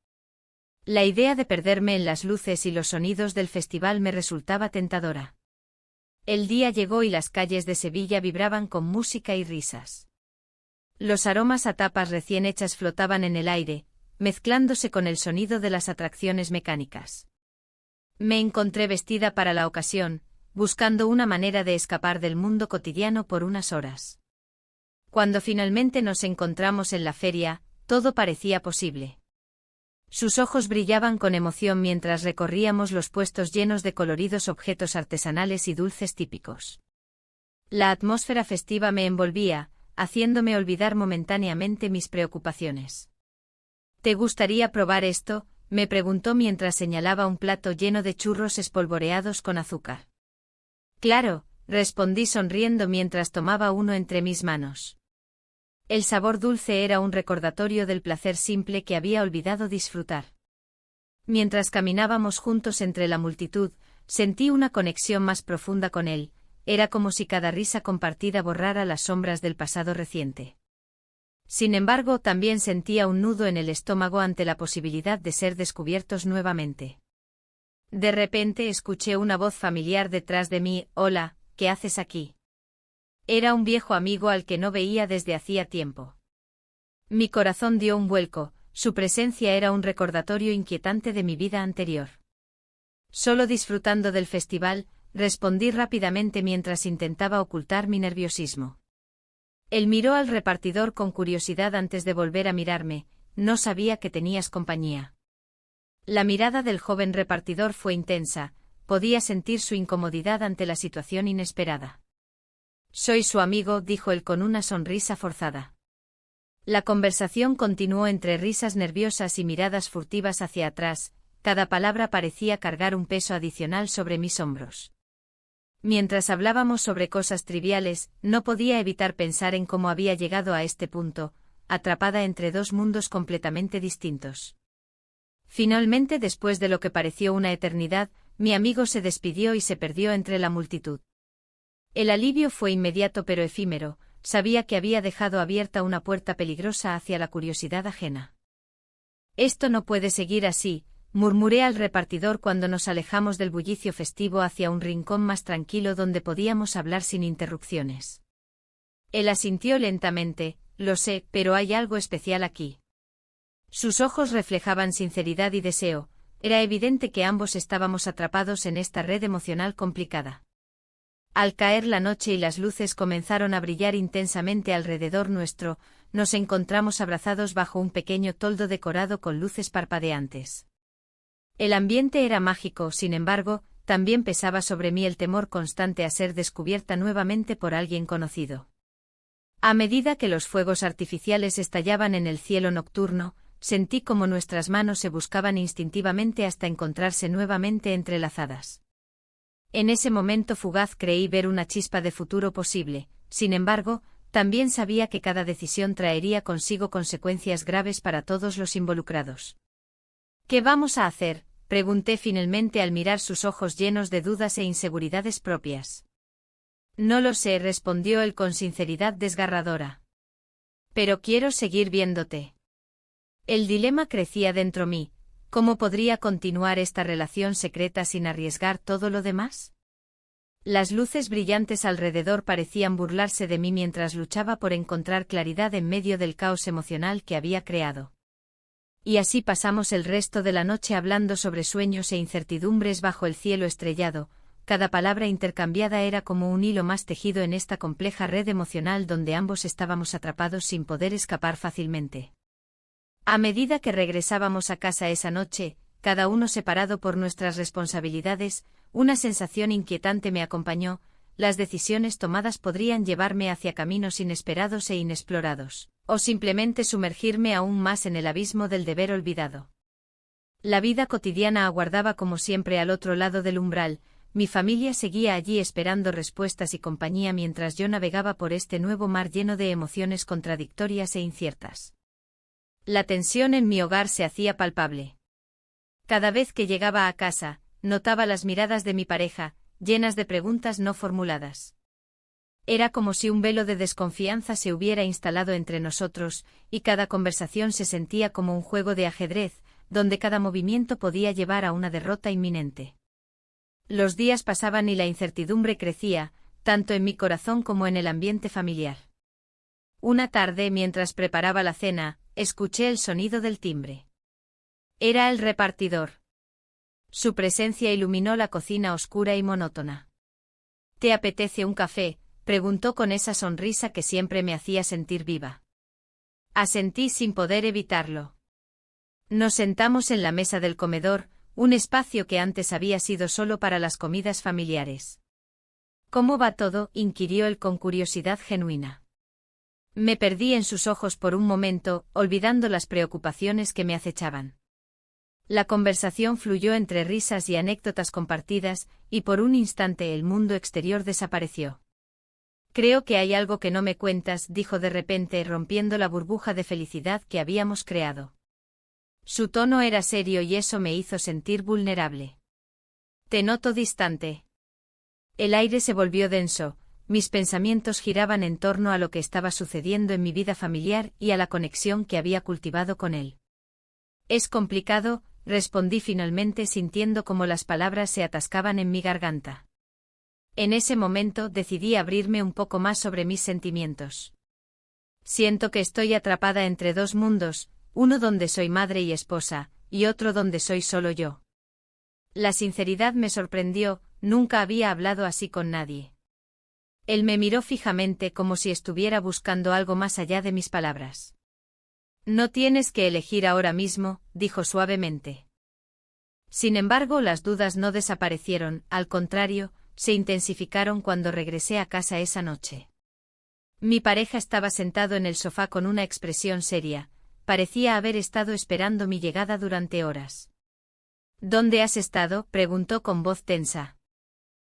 La idea de perderme en las luces y los sonidos del festival me resultaba tentadora. El día llegó y las calles de Sevilla vibraban con música y risas. Los aromas a tapas recién hechas flotaban en el aire, mezclándose con el sonido de las atracciones mecánicas. Me encontré vestida para la ocasión, buscando una manera de escapar del mundo cotidiano por unas horas. Cuando finalmente nos encontramos en la feria, todo parecía posible. Sus ojos brillaban con emoción mientras recorríamos los puestos llenos de coloridos objetos artesanales y dulces típicos. La atmósfera festiva me envolvía, haciéndome olvidar momentáneamente mis preocupaciones. ¿Te gustaría probar esto?, me preguntó mientras señalaba un plato lleno de churros espolvoreados con azúcar. Claro, respondí sonriendo mientras tomaba uno entre mis manos. El sabor dulce era un recordatorio del placer simple que había olvidado disfrutar. Mientras caminábamos juntos entre la multitud, sentí una conexión más profunda con él, era como si cada risa compartida borrara las sombras del pasado reciente. Sin embargo, también sentía un nudo en el estómago ante la posibilidad de ser descubiertos nuevamente. De repente escuché una voz familiar detrás de mí. «Hola, ¿qué haces aquí?» Era un viejo amigo al que no veía desde hacía tiempo. Mi corazón dio un vuelco, su presencia era un recordatorio inquietante de mi vida anterior. Solo disfrutando del festival, respondí rápidamente mientras intentaba ocultar mi nerviosismo. Él miró al repartidor con curiosidad antes de volver a mirarme. «No sabía que tenías compañía». La mirada del joven repartidor fue intensa, podía sentir su incomodidad ante la situación inesperada. «Soy su amigo», dijo él con una sonrisa forzada. La conversación continuó entre risas nerviosas y miradas furtivas hacia atrás, cada palabra parecía cargar un peso adicional sobre mis hombros. Mientras hablábamos sobre cosas triviales, no podía evitar pensar en cómo había llegado a este punto, atrapada entre dos mundos completamente distintos. Finalmente, después de lo que pareció una eternidad, mi amigo se despidió y se perdió entre la multitud. El alivio fue inmediato pero efímero, sabía que había dejado abierta una puerta peligrosa hacia la curiosidad ajena. «Esto no puede seguir así», murmuré al repartidor cuando nos alejamos del bullicio festivo hacia un rincón más tranquilo donde podíamos hablar sin interrupciones. Él asintió lentamente. «Lo sé, pero hay algo especial aquí». Sus ojos reflejaban sinceridad y deseo, era evidente que ambos estábamos atrapados en esta red emocional complicada. Al caer la noche y las luces comenzaron a brillar intensamente alrededor nuestro, nos encontramos abrazados bajo un pequeño toldo decorado con luces parpadeantes. El ambiente era mágico, sin embargo, también pesaba sobre mí el temor constante a ser descubierta nuevamente por alguien conocido. A medida que los fuegos artificiales estallaban en el cielo nocturno, sentí como nuestras manos se buscaban instintivamente hasta encontrarse nuevamente entrelazadas. En ese momento fugaz creí ver una chispa de futuro posible, sin embargo, también sabía que cada decisión traería consigo consecuencias graves para todos los involucrados. ¿Qué vamos a hacer?, pregunté finalmente al mirar sus ojos llenos de dudas e inseguridades propias. No lo sé, respondió él con sinceridad desgarradora. Pero quiero seguir viéndote. El dilema crecía dentro mí. ¿Cómo podría continuar esta relación secreta sin arriesgar todo lo demás? Las luces brillantes alrededor parecían burlarse de mí mientras luchaba por encontrar claridad en medio del caos emocional que había creado. Y así pasamos el resto de la noche hablando sobre sueños e incertidumbres bajo el cielo estrellado. Cada palabra intercambiada era como un hilo más tejido en esta compleja red emocional donde ambos estábamos atrapados sin poder escapar fácilmente. A medida que regresábamos a casa esa noche, cada uno separado por nuestras responsabilidades, una sensación inquietante me acompañó. Las decisiones tomadas podrían llevarme hacia caminos inesperados e inexplorados, o simplemente sumergirme aún más en el abismo del deber olvidado. La vida cotidiana aguardaba como siempre al otro lado del umbral. Mi familia seguía allí esperando respuestas y compañía mientras yo navegaba por este nuevo mar lleno de emociones contradictorias e inciertas. La tensión en mi hogar se hacía palpable. Cada vez que llegaba a casa, notaba las miradas de mi pareja, llenas de preguntas no formuladas. Era como si un velo de desconfianza se hubiera instalado entre nosotros, y cada conversación se sentía como un juego de ajedrez, donde cada movimiento podía llevar a una derrota inminente. Los días pasaban y la incertidumbre crecía, tanto en mi corazón como en el ambiente familiar. Una tarde, mientras preparaba la cena, escuché el sonido del timbre. Era el repartidor. Su presencia iluminó la cocina oscura y monótona. ¿Te apetece un café?, preguntó con esa sonrisa que siempre me hacía sentir viva. Asentí sin poder evitarlo. Nos sentamos en la mesa del comedor, un espacio que antes había sido solo para las comidas familiares. ¿Cómo va todo?, inquirió él con curiosidad genuina. Me perdí en sus ojos por un momento, olvidando las preocupaciones que me acechaban. La conversación fluyó entre risas y anécdotas compartidas, y por un instante el mundo exterior desapareció. Creo que hay algo que no me cuentas, dijo de repente, rompiendo la burbuja de felicidad que habíamos creado. Su tono era serio y eso me hizo sentir vulnerable. Te noto distante. El aire se volvió denso, mis pensamientos giraban en torno a lo que estaba sucediendo en mi vida familiar y a la conexión que había cultivado con él. Es complicado, respondí finalmente sintiendo como las palabras se atascaban en mi garganta. En ese momento decidí abrirme un poco más sobre mis sentimientos. Siento que estoy atrapada entre dos mundos, uno donde soy madre y esposa, y otro donde soy solo yo. La sinceridad me sorprendió, nunca había hablado así con nadie. Él me miró fijamente como si estuviera buscando algo más allá de mis palabras. No tienes que elegir ahora mismo, dijo suavemente. Sin embargo, las dudas no desaparecieron, al contrario, se intensificaron cuando regresé a casa esa noche. Mi pareja estaba sentado en el sofá con una expresión seria, parecía haber estado esperando mi llegada durante horas. ¿Dónde has estado?, preguntó con voz tensa.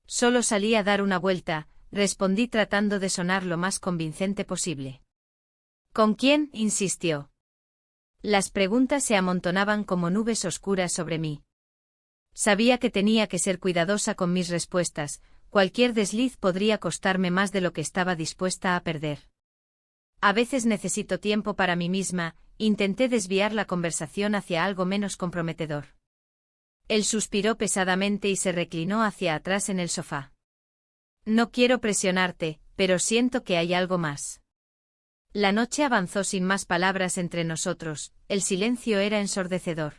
Solo salí a dar una vuelta, respondí tratando de sonar lo más convincente posible. ¿Con quién?, insistió. Las preguntas se amontonaban como nubes oscuras sobre mí. Sabía que tenía que ser cuidadosa con mis respuestas, cualquier desliz podría costarme más de lo que estaba dispuesta a perder. A veces necesito tiempo para mí misma, intenté desviar la conversación hacia algo menos comprometedor. Él suspiró pesadamente y se reclinó hacia atrás en el sofá. No quiero presionarte, pero siento que hay algo más. La noche avanzó sin más palabras entre nosotros, el silencio era ensordecedor.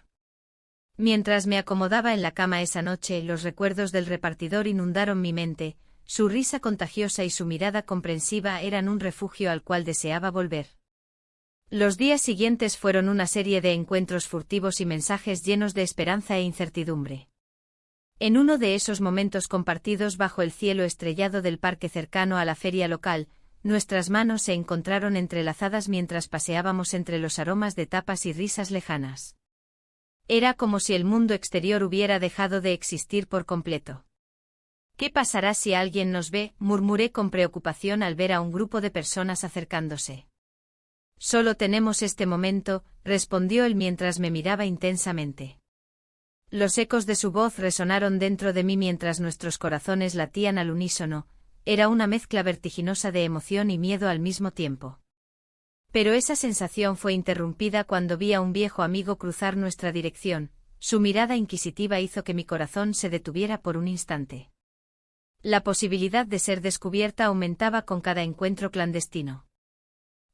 Mientras me acomodaba en la cama esa noche, los recuerdos del repartidor inundaron mi mente, su risa contagiosa y su mirada comprensiva eran un refugio al cual deseaba volver. Los días siguientes fueron una serie de encuentros furtivos y mensajes llenos de esperanza e incertidumbre. En uno de esos momentos compartidos bajo el cielo estrellado del parque cercano a la feria local, nuestras manos se encontraron entrelazadas mientras paseábamos entre los aromas de tapas y risas lejanas. Era como si el mundo exterior hubiera dejado de existir por completo. ¿Qué pasará si alguien nos ve?, murmuré con preocupación al ver a un grupo de personas acercándose. Solo tenemos este momento, respondió él mientras me miraba intensamente. Los ecos de su voz resonaron dentro de mí mientras nuestros corazones latían al unísono. Era una mezcla vertiginosa de emoción y miedo al mismo tiempo. Pero esa sensación fue interrumpida cuando vi a un viejo amigo cruzar nuestra dirección. Su mirada inquisitiva hizo que mi corazón se detuviera por un instante. La posibilidad de ser descubierta aumentaba con cada encuentro clandestino.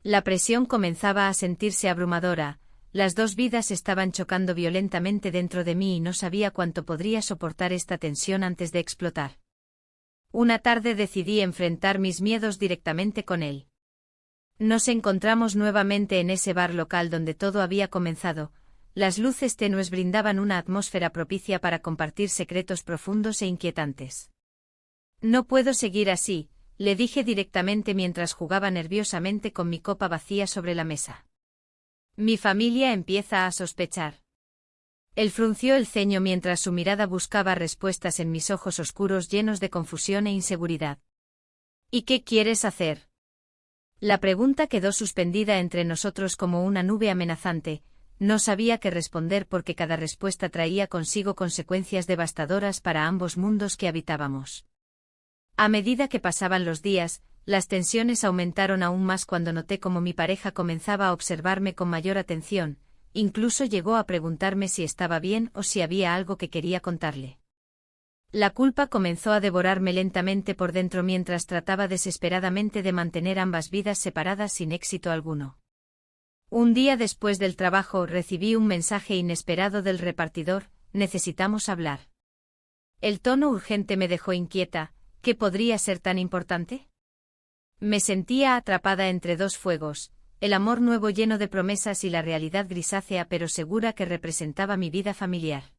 La presión comenzaba a sentirse abrumadora, las dos vidas estaban chocando violentamente dentro de mí y no sabía cuánto podría soportar esta tensión antes de explotar. Una tarde decidí enfrentar mis miedos directamente con él. Nos encontramos nuevamente en ese bar local donde todo había comenzado. Las luces tenues brindaban una atmósfera propicia para compartir secretos profundos e inquietantes. No puedo seguir así, le dije directamente mientras jugaba nerviosamente con mi copa vacía sobre la mesa. Mi familia empieza a sospechar. Él frunció el ceño mientras su mirada buscaba respuestas en mis ojos oscuros llenos de confusión e inseguridad. ¿Y qué quieres hacer? La pregunta quedó suspendida entre nosotros como una nube amenazante. No sabía qué responder porque cada respuesta traía consigo consecuencias devastadoras para ambos mundos que habitábamos. A medida que pasaban los días, las tensiones aumentaron aún más cuando noté cómo mi pareja comenzaba a observarme con mayor atención, incluso llegó a preguntarme si estaba bien o si había algo que quería contarle. La culpa comenzó a devorarme lentamente por dentro mientras trataba desesperadamente de mantener ambas vidas separadas sin éxito alguno. Un día después del trabajo recibí un mensaje inesperado del repartidor: necesitamos hablar. El tono urgente me dejó inquieta. ¿Qué podría ser tan importante? Me sentía atrapada entre dos fuegos, el amor nuevo lleno de promesas y la realidad grisácea pero segura que representaba mi vida familiar.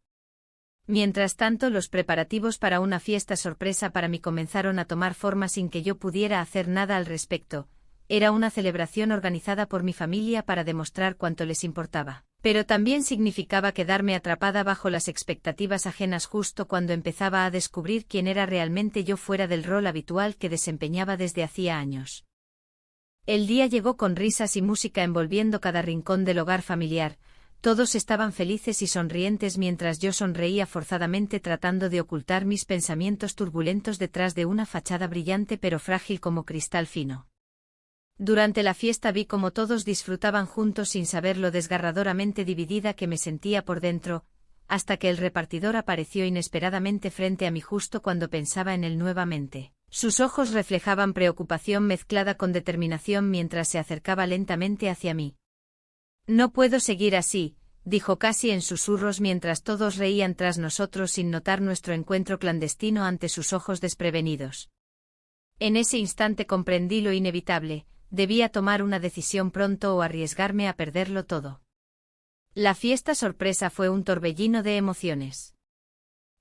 Mientras tanto, los preparativos para una fiesta sorpresa para mí comenzaron a tomar forma sin que yo pudiera hacer nada al respecto. Era una celebración organizada por mi familia para demostrar cuánto les importaba. Pero también significaba quedarme atrapada bajo las expectativas ajenas justo cuando empezaba a descubrir quién era realmente yo fuera del rol habitual que desempeñaba desde hacía años. El día llegó con risas y música envolviendo cada rincón del hogar familiar. Todos estaban felices y sonrientes mientras yo sonreía forzadamente tratando de ocultar mis pensamientos turbulentos detrás de una fachada brillante pero frágil como cristal fino. Durante la fiesta vi cómo todos disfrutaban juntos sin saber lo desgarradoramente dividida que me sentía por dentro, hasta que el repartidor apareció inesperadamente frente a mí justo cuando pensaba en él nuevamente. Sus ojos reflejaban preocupación mezclada con determinación mientras se acercaba lentamente hacia mí. No puedo seguir así, dijo casi en susurros mientras todos reían tras nosotros sin notar nuestro encuentro clandestino ante sus ojos desprevenidos. En ese instante comprendí lo inevitable. Debía tomar una decisión pronto o arriesgarme a perderlo todo. La fiesta sorpresa fue un torbellino de emociones.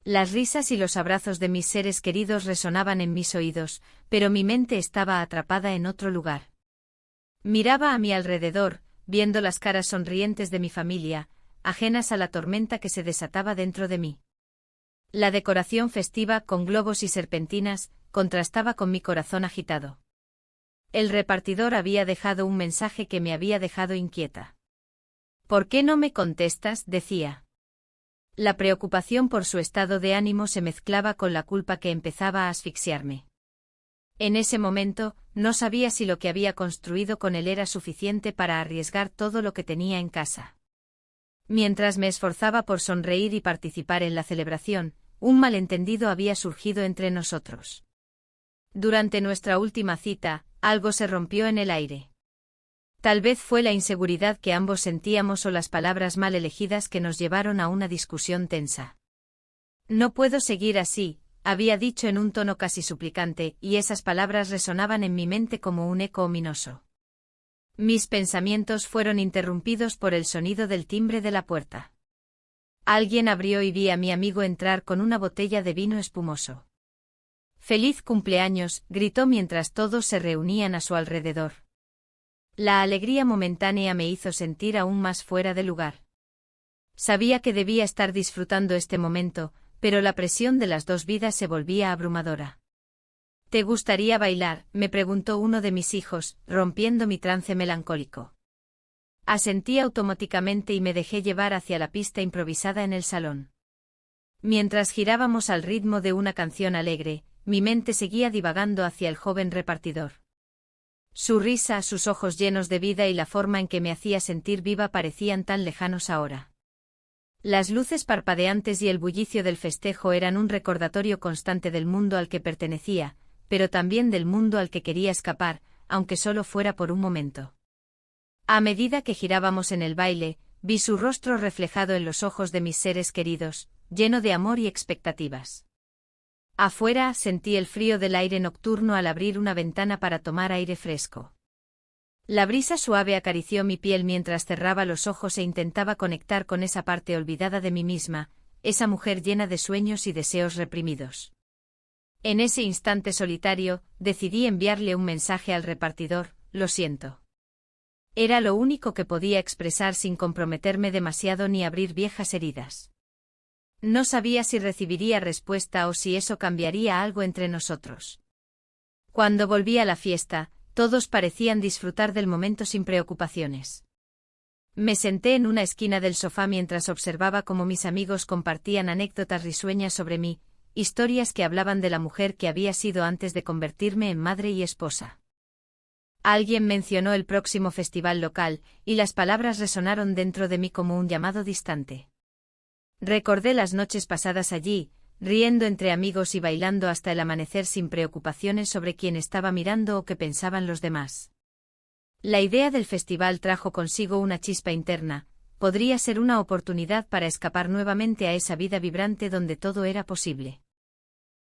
Las risas y los abrazos de mis seres queridos resonaban en mis oídos, pero mi mente estaba atrapada en otro lugar. Miraba a mi alrededor, viendo las caras sonrientes de mi familia, ajenas a la tormenta que se desataba dentro de mí. La decoración festiva, con globos y serpentinas, contrastaba con mi corazón agitado. El repartidor había dejado un mensaje que me había dejado inquieta. ¿Por qué no me contestas?, decía. La preocupación por su estado de ánimo se mezclaba con la culpa que empezaba a asfixiarme. En ese momento, no sabía si lo que había construido con él era suficiente para arriesgar todo lo que tenía en casa. Mientras me esforzaba por sonreír y participar en la celebración, un malentendido había surgido entre nosotros. Durante nuestra última cita, algo se rompió en el aire. Tal vez fue la inseguridad que ambos sentíamos o las palabras mal elegidas que nos llevaron a una discusión tensa. No puedo seguir así, había dicho en un tono casi suplicante, y esas palabras resonaban en mi mente como un eco ominoso. Mis pensamientos fueron interrumpidos por el sonido del timbre de la puerta. Alguien abrió y vi a mi amigo entrar con una botella de vino espumoso. «¡Feliz cumpleaños!», gritó mientras todos se reunían a su alrededor. La alegría momentánea me hizo sentir aún más fuera de lugar. Sabía que debía estar disfrutando este momento, pero la presión de las dos vidas se volvía abrumadora. ¿Te gustaría bailar?, me preguntó uno de mis hijos, rompiendo mi trance melancólico. Asentí automáticamente y me dejé llevar hacia la pista improvisada en el salón. Mientras girábamos al ritmo de una canción alegre, mi mente seguía divagando hacia el joven repartidor. Su risa, sus ojos llenos de vida y la forma en que me hacía sentir viva parecían tan lejanos ahora. Las luces parpadeantes y el bullicio del festejo eran un recordatorio constante del mundo al que pertenecía, pero también del mundo al que quería escapar, aunque solo fuera por un momento. A medida que girábamos en el baile, vi su rostro reflejado en los ojos de mis seres queridos, lleno de amor y expectativas. Afuera sentí el frío del aire nocturno al abrir una ventana para tomar aire fresco. La brisa suave acarició mi piel mientras cerraba los ojos e intentaba conectar con esa parte olvidada de mí misma, esa mujer llena de sueños y deseos reprimidos. En ese instante solitario, decidí enviarle un mensaje al repartidor: lo siento. Era lo único que podía expresar sin comprometerme demasiado ni abrir viejas heridas. No sabía si recibiría respuesta o si eso cambiaría algo entre nosotros. Cuando volví a la fiesta, todos parecían disfrutar del momento sin preocupaciones. Me senté en una esquina del sofá mientras observaba cómo mis amigos compartían anécdotas risueñas sobre mí, historias que hablaban de la mujer que había sido antes de convertirme en madre y esposa. Alguien mencionó el próximo festival local, y las palabras resonaron dentro de mí como un llamado distante. Recordé las noches pasadas allí, riendo entre amigos y bailando hasta el amanecer sin preocupaciones sobre quién estaba mirando o qué pensaban los demás. La idea del festival trajo consigo una chispa interna: podría ser una oportunidad para escapar nuevamente a esa vida vibrante donde todo era posible.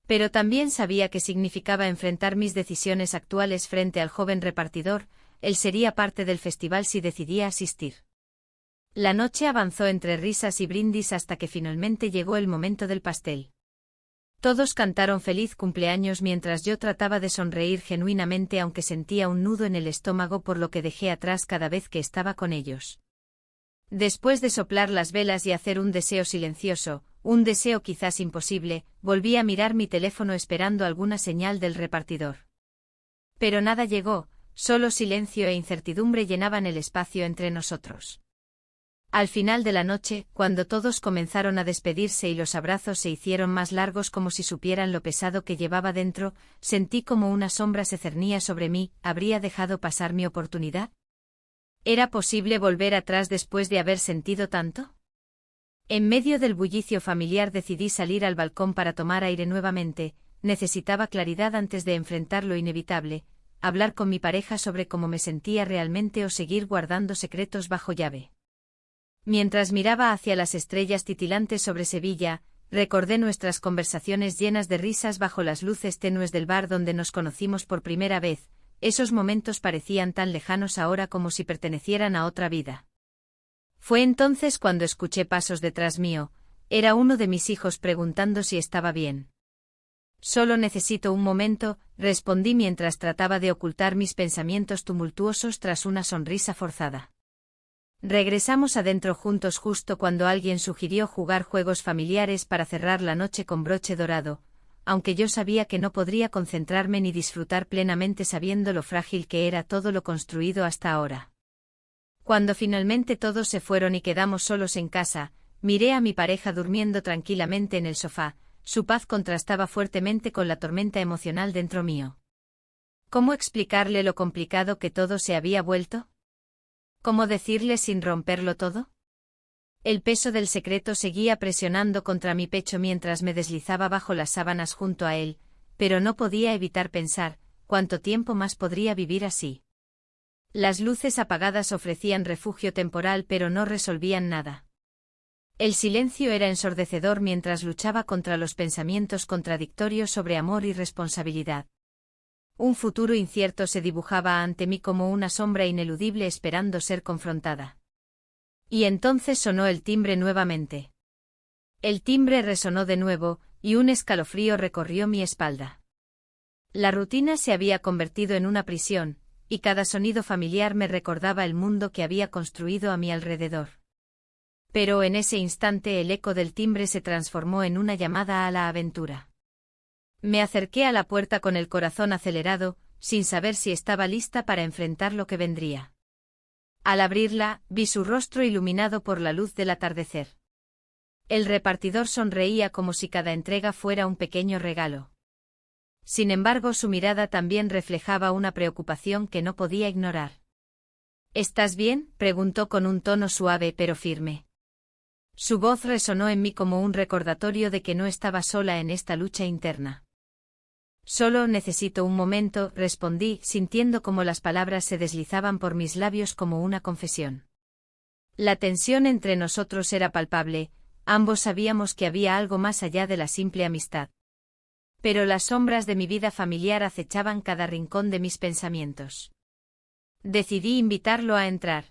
Pero también sabía que significaba enfrentar mis decisiones actuales frente al joven repartidor. Él sería parte del festival si decidía asistir. La noche avanzó entre risas y brindis hasta que finalmente llegó el momento del pastel. Todos cantaron feliz cumpleaños mientras yo trataba de sonreír genuinamente, aunque sentía un nudo en el estómago por lo que dejé atrás cada vez que estaba con ellos. Después de soplar las velas y hacer un deseo silencioso, un deseo quizás imposible, volví a mirar mi teléfono esperando alguna señal del repartidor. Pero nada llegó, solo silencio e incertidumbre llenaban el espacio entre nosotros. Al final de la noche, cuando todos comenzaron a despedirse y los abrazos se hicieron más largos como si supieran lo pesado que llevaba dentro, sentí como una sombra se cernía sobre mí. ¿Habría dejado pasar mi oportunidad? ¿Era posible volver atrás después de haber sentido tanto? En medio del bullicio familiar decidí salir al balcón para tomar aire nuevamente. Necesitaba claridad antes de enfrentar lo inevitable: hablar con mi pareja sobre cómo me sentía realmente o seguir guardando secretos bajo llave. Mientras miraba hacia las estrellas titilantes sobre Sevilla, recordé nuestras conversaciones llenas de risas bajo las luces tenues del bar donde nos conocimos por primera vez. Esos momentos parecían tan lejanos ahora como si pertenecieran a otra vida. Fue entonces cuando escuché pasos detrás mío. Era uno de mis hijos preguntando si estaba bien. Solo necesito un momento, respondí mientras trataba de ocultar mis pensamientos tumultuosos tras una sonrisa forzada. Regresamos adentro juntos justo cuando alguien sugirió jugar juegos familiares para cerrar la noche con broche dorado, aunque yo sabía que no podría concentrarme ni disfrutar plenamente sabiendo lo frágil que era todo lo construido hasta ahora. Cuando finalmente todos se fueron y quedamos solos en casa, miré a mi pareja durmiendo tranquilamente en el sofá. Su paz contrastaba fuertemente con la tormenta emocional dentro mío. ¿Cómo explicarle lo complicado que todo se había vuelto? ¿Cómo decirle sin romperlo todo? El peso del secreto seguía presionando contra mi pecho mientras me deslizaba bajo las sábanas junto a él, pero no podía evitar pensar: ¿cuánto tiempo más podría vivir así? Las luces apagadas ofrecían refugio temporal pero no resolvían nada. El silencio era ensordecedor mientras luchaba contra los pensamientos contradictorios sobre amor y responsabilidad. Un futuro incierto se dibujaba ante mí como una sombra ineludible esperando ser confrontada. Y entonces sonó el timbre nuevamente. El timbre resonó de nuevo, y un escalofrío recorrió mi espalda. La rutina se había convertido en una prisión, y cada sonido familiar me recordaba el mundo que había construido a mi alrededor. Pero en ese instante el eco del timbre se transformó en una llamada a la aventura. Me acerqué a la puerta con el corazón acelerado, sin saber si estaba lista para enfrentar lo que vendría. Al abrirla, vi su rostro iluminado por la luz del atardecer. El repartidor sonreía como si cada entrega fuera un pequeño regalo. Sin embargo, su mirada también reflejaba una preocupación que no podía ignorar. ¿Estás bien?, preguntó con un tono suave pero firme. Su voz resonó en mí como un recordatorio de que no estaba sola en esta lucha interna. Solo necesito un momento, respondí, sintiendo como las palabras se deslizaban por mis labios como una confesión. La tensión entre nosotros era palpable, ambos sabíamos que había algo más allá de la simple amistad. Pero las sombras de mi vida familiar acechaban cada rincón de mis pensamientos. Decidí invitarlo a entrar.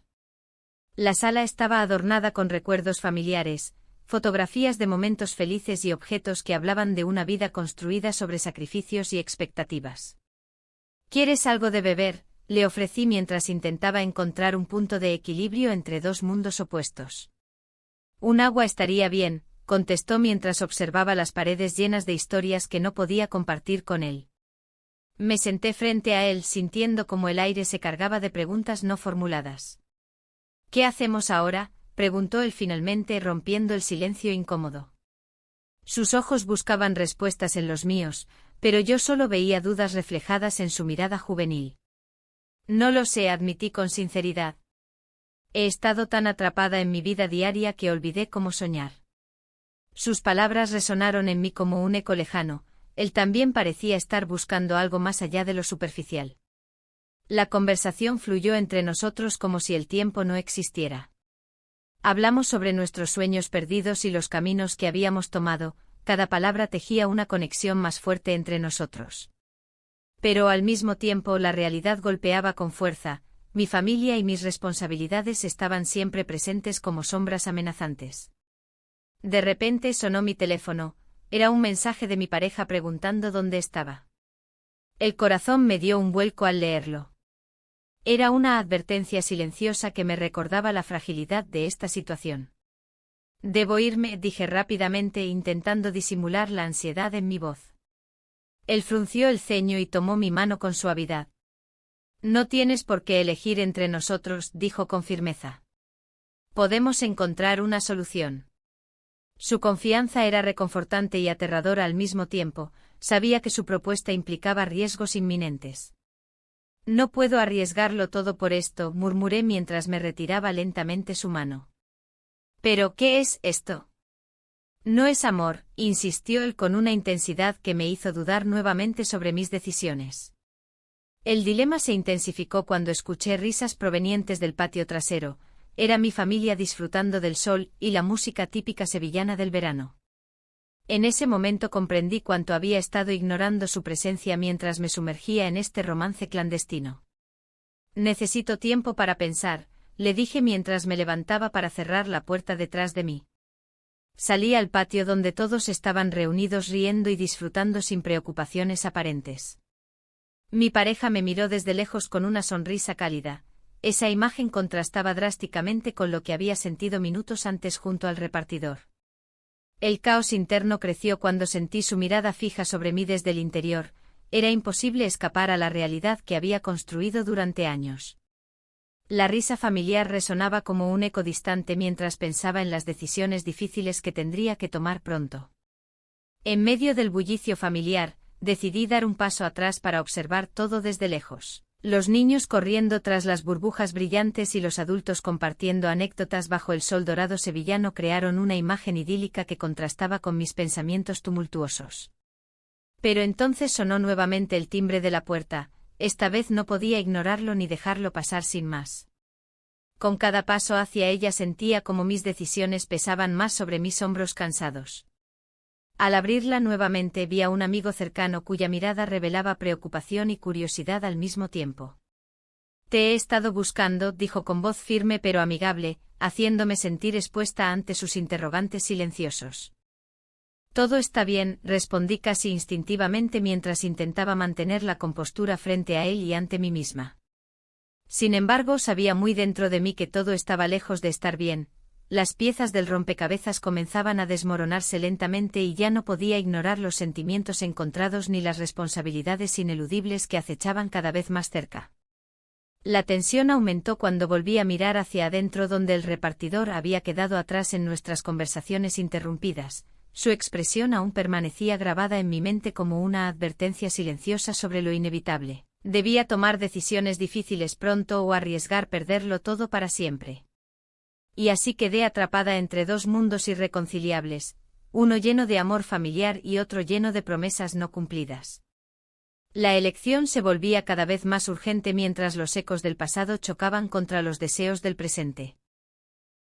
La sala estaba adornada con recuerdos familiares, fotografías de momentos felices y objetos que hablaban de una vida construida sobre sacrificios y expectativas. ¿Quieres algo de beber?, le ofrecí mientras intentaba encontrar un punto de equilibrio entre dos mundos opuestos. Un agua estaría bien, contestó mientras observaba las paredes llenas de historias que no podía compartir con él. Me senté frente a él sintiendo como el aire se cargaba de preguntas no formuladas. ¿Qué hacemos ahora?, preguntó él finalmente rompiendo el silencio incómodo. Sus ojos buscaban respuestas en los míos, pero yo solo veía dudas reflejadas en su mirada juvenil. No lo sé, admití con sinceridad. He estado tan atrapada en mi vida diaria que olvidé cómo soñar. Sus palabras resonaron en mí como un eco lejano, él también parecía estar buscando algo más allá de lo superficial. La conversación fluyó entre nosotros como si el tiempo no existiera. Hablamos sobre nuestros sueños perdidos y los caminos que habíamos tomado, cada palabra tejía una conexión más fuerte entre nosotros. Pero al mismo tiempo la realidad golpeaba con fuerza, mi familia y mis responsabilidades estaban siempre presentes como sombras amenazantes. De repente sonó mi teléfono, era un mensaje de mi pareja preguntando dónde estaba. El corazón me dio un vuelco al leerlo. Era una advertencia silenciosa que me recordaba la fragilidad de esta situación. Debo irme, dije rápidamente intentando disimular la ansiedad en mi voz. Él frunció el ceño y tomó mi mano con suavidad. No tienes por qué elegir entre nosotros, dijo con firmeza. Podemos encontrar una solución. Su confianza era reconfortante y aterradora al mismo tiempo, sabía que su propuesta implicaba riesgos inminentes. No puedo arriesgarlo todo por esto, murmuré mientras me retiraba lentamente su mano. ¿Pero qué es esto? No es amor, insistió él con una intensidad que me hizo dudar nuevamente sobre mis decisiones. El dilema se intensificó cuando escuché risas provenientes del patio trasero, era mi familia disfrutando del sol y la música típica sevillana del verano. En ese momento comprendí cuánto había estado ignorando su presencia mientras me sumergía en este romance clandestino. Necesito tiempo para pensar, le dije mientras me levantaba para cerrar la puerta detrás de mí. Salí al patio donde todos estaban reunidos riendo y disfrutando sin preocupaciones aparentes. Mi pareja me miró desde lejos con una sonrisa cálida, esa imagen contrastaba drásticamente con lo que había sentido minutos antes junto al repartidor. El caos interno creció cuando sentí su mirada fija sobre mí desde el interior, era imposible escapar a la realidad que había construido durante años. La risa familiar resonaba como un eco distante mientras pensaba en las decisiones difíciles que tendría que tomar pronto. En medio del bullicio familiar, decidí dar un paso atrás para observar todo desde lejos. Los niños corriendo tras las burbujas brillantes y los adultos compartiendo anécdotas bajo el sol dorado sevillano crearon una imagen idílica que contrastaba con mis pensamientos tumultuosos. Pero entonces sonó nuevamente el timbre de la puerta, esta vez no podía ignorarlo ni dejarlo pasar sin más. Con cada paso hacia ella sentía como mis decisiones pesaban más sobre mis hombros cansados. Al abrirla nuevamente vi a un amigo cercano cuya mirada revelaba preocupación y curiosidad al mismo tiempo. Te he estado buscando, dijo con voz firme pero amigable, haciéndome sentir expuesta ante sus interrogantes silenciosos. Todo está bien, respondí casi instintivamente mientras intentaba mantener la compostura frente a él y ante mí misma. Sin embargo, sabía muy dentro de mí que todo estaba lejos de estar bien. Las piezas del rompecabezas comenzaban a desmoronarse lentamente y ya no podía ignorar los sentimientos encontrados ni las responsabilidades ineludibles que acechaban cada vez más cerca. La tensión aumentó cuando volví a mirar hacia adentro donde el repartidor había quedado atrás en nuestras conversaciones interrumpidas. Su expresión aún permanecía grabada en mi mente como una advertencia silenciosa sobre lo inevitable. Debía tomar decisiones difíciles pronto o arriesgar perderlo todo para siempre. Y así quedé atrapada entre dos mundos irreconciliables, uno lleno de amor familiar y otro lleno de promesas no cumplidas. La elección se volvía cada vez más urgente mientras los ecos del pasado chocaban contra los deseos del presente.